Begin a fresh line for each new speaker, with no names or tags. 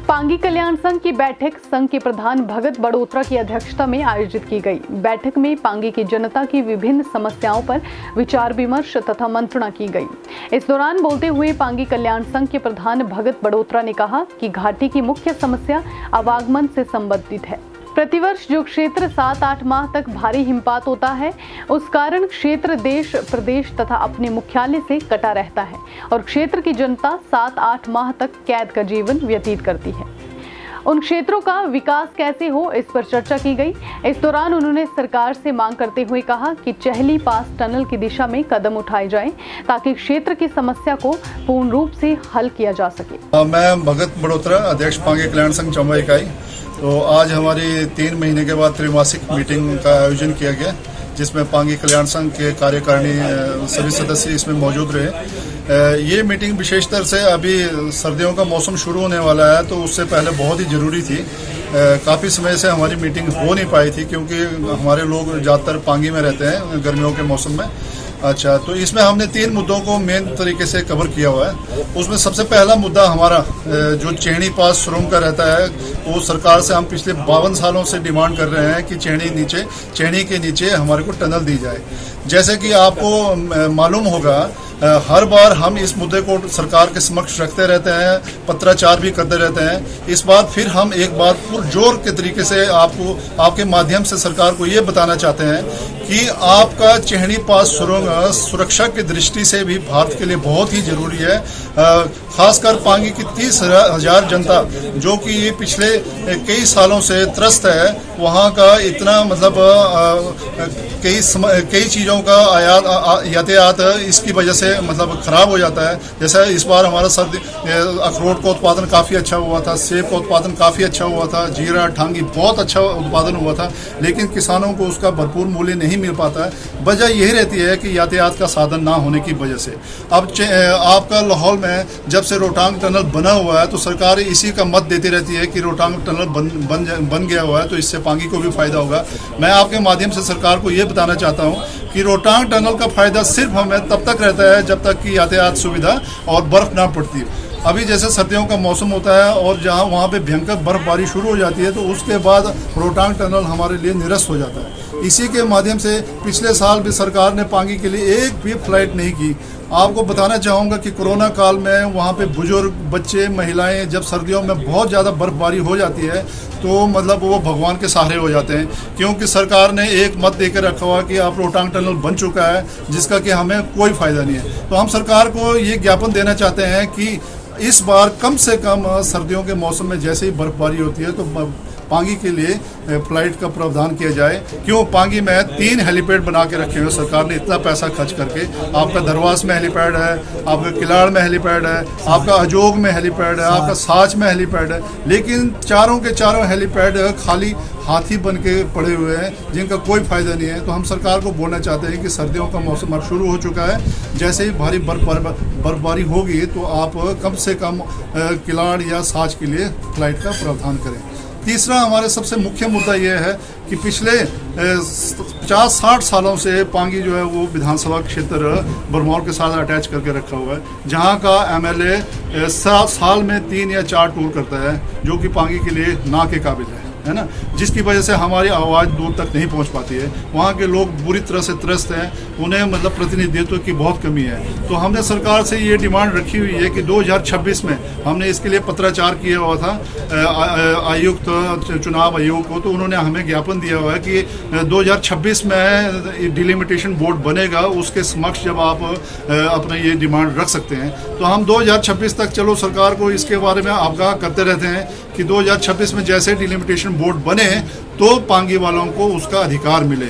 पांगी कल्याण संघ की बैठक संघ के प्रधान भगत बड़ोत्रा की अध्यक्षता में आयोजित की गई। बैठक में पांगी की जनता की विभिन्न समस्याओं पर विचार विमर्श तथा मंत्रणा की गई। इस दौरान बोलते हुए पांगी कल्याण संघ के प्रधान भगत बड़ोत्रा ने कहा कि घाटी की मुख्य समस्या आवागमन से संबंधित है। प्रतिवर्ष जो क्षेत्र 7-8 माह तक भारी हिमपात होता है, उस कारण क्षेत्र देश प्रदेश तथा अपने मुख्यालय से कटा रहता है और क्षेत्र की जनता 7-8 माह तक कैद का जीवन व्यतीत करती है। उन क्षेत्रों का विकास कैसे हो, इस पर चर्चा की गई। इस दौरान उन्होंने सरकार से मांग करते हुए कहा कि चहली पास टनल की दिशा में कदम उठाए जाएं ताकि क्षेत्र की समस्या को पूर्ण रूप से हल किया जा सके।
मैं भगत बड़ोत्रा, अध्यक्ष पांगी कल्याण संघ चंबा इकाई। तो आज हमारी 3 महीने के बाद त्रैमासिक मीटिंग का आयोजन किया गया, जिसमें पांगी कल्याण संघ के कार्यकारिणी सभी सदस्य इसमें मौजूद रहे। ये मीटिंग विशेषतर से अभी सर्दियों का मौसम शुरू होने वाला है, तो उससे पहले बहुत ही जरूरी थी। काफ़ी समय से हमारी मीटिंग हो नहीं पाई थी क्योंकि हमारे लोग ज़्यादातर पांगी में रहते हैं गर्मियों के मौसम में। अच्छा, तो इसमें हमने 3 मुद्दों को मेन तरीके से कवर किया हुआ है। उसमें सबसे पहला मुद्दा हमारा जो चेहनी पास सुरंग का रहता है, वो सरकार से हम पिछले 52 सालों से डिमांड कर रहे हैं कि चेहनी के नीचे हमारे को टनल दी जाए। जैसे कि आपको मालूम होगा, हर बार हम इस मुद्दे को सरकार के समक्ष रखते रहते हैं, पत्राचार भी करते रहते हैं। इस बार फिर हम एक बार पुरजोर के तरीके से आपके माध्यम से सरकार को ये बताना चाहते हैं कि आपका चेहनी पास सुरंग सुरक्षा की दृष्टि से भी भारत के लिए बहुत ही जरूरी है। खासकर पांगी की 30,000 जनता जो कि पिछले कई सालों से त्रस्त है, वहाँ का इतना मतलब कई चीज़ों का यातायात इसकी वजह से मतलब खराब हो जाता है। जैसे इस बार हमारा अखरोट का उत्पादन काफ़ी अच्छा हुआ था, सेब का उत्पादन काफ़ी अच्छा हुआ था, जीरा ठांगी बहुत अच्छा उत्पादन हुआ था, लेकिन किसानों को उसका भरपूर मूल्य नहीं मिल पाता है। वजह यही रहती है कि यातायात का साधन ना होने की वजह से। अब आपका लाहौल में जब से रोहतांग टनल बना हुआ है, तो सरकार इसी का मत देती रहती है कि रोहतांग टनल बन गया हुआ है, तो इससे पांगी को भी फायदा होगा। मैं आपके माध्यम से सरकार को ये बताना चाहता हूँ कि रोहतांग टनल का फायदा सिर्फ हमें तब तक रहता है जब तक कि यातायात सुविधा और बर्फ ना पड़ती है। अभी जैसे सर्दियों का मौसम होता है और जहाँ वहाँ पे भयंकर बर्फबारी शुरू हो जाती है, तो उसके बाद रोहतांग टनल हमारे लिए निरस्त हो जाता है। इसी के माध्यम से पिछले साल भी सरकार ने पांगी के लिए एक भी फ्लाइट नहीं की। आपको बताना चाहूँगा कि कोरोना काल में वहाँ पे बुजुर्ग, बच्चे, महिलाएं जब सर्दियों में बहुत ज़्यादा बर्फबारी हो जाती है, तो मतलब वो भगवान के सहारे हो जाते हैं, क्योंकि सरकार ने एक मत देकर रखा हुआ कि आप रोहतांग टनल बन चुका है, जिसका कि हमें कोई फ़ायदा नहीं है। तो हम सरकार को ये ज्ञापन देना चाहते हैं कि इस बार कम से कम सर्दियों के मौसम में जैसे ही बर्फबारी होती है, तो पांगी के लिए फ्लाइट का प्रावधान किया जाए। क्यों पांगी में 3 हेलीपैड बना के रखे हुए सरकार ने, इतना पैसा खर्च करके। आपका दरवास में हेलीपैड है, आपका किलाड़ में हेलीपैड है, आपका अजोग में हेलीपैड है, आपका साच में हेलीपैड है, लेकिन चारों के चारों हेलीपैड खाली हाथी बन के पड़े हुए हैं, जिनका कोई फायदा नहीं है। तो हम सरकार को बोलना चाहते हैं कि सर्दियों का मौसम अब शुरू हो चुका है, जैसे ही भारी बर्फबारी होगी तो आप कम से कम किलाड़ या साच के लिए फ्लाइट का प्रावधान करें। तीसरा हमारे सबसे मुख्य मुद्दा यह है कि पिछले 50-60 सालों से पांगी जो है वो विधानसभा क्षेत्र बरमौर के साथ अटैच करके रखा हुआ है, जहां का एमएलए साल में 3 या 4 टूर करता है, जो कि पांगी के लिए ना के काबिल है ना, जिसकी वजह से हमारी आवाज़ दूर तक नहीं पहुंच पाती है। वहाँ के लोग बुरी तरह से त्रस्त हैं, उन्हें मतलब प्रतिनिधित्व की बहुत कमी है। तो हमने सरकार से ये डिमांड रखी हुई है कि 2026 में हमने इसके लिए पत्राचार किया हुआ था आयुक्त चुनाव आयोग को, तो उन्होंने हमें ज्ञापन दिया हुआ है कि 2026 में डिलिमिटेशन बोर्ड बनेगा, उसके समक्ष जब आप अपना ये डिमांड रख सकते हैं। तो हम 2026 तक चलो सरकार को इसके बारे में आगाह करते रहते हैं कि 2026 में जैसे डिलिमिटेशन बोर्ड बने तो पांगी वालों को उसका अधिकार मिले।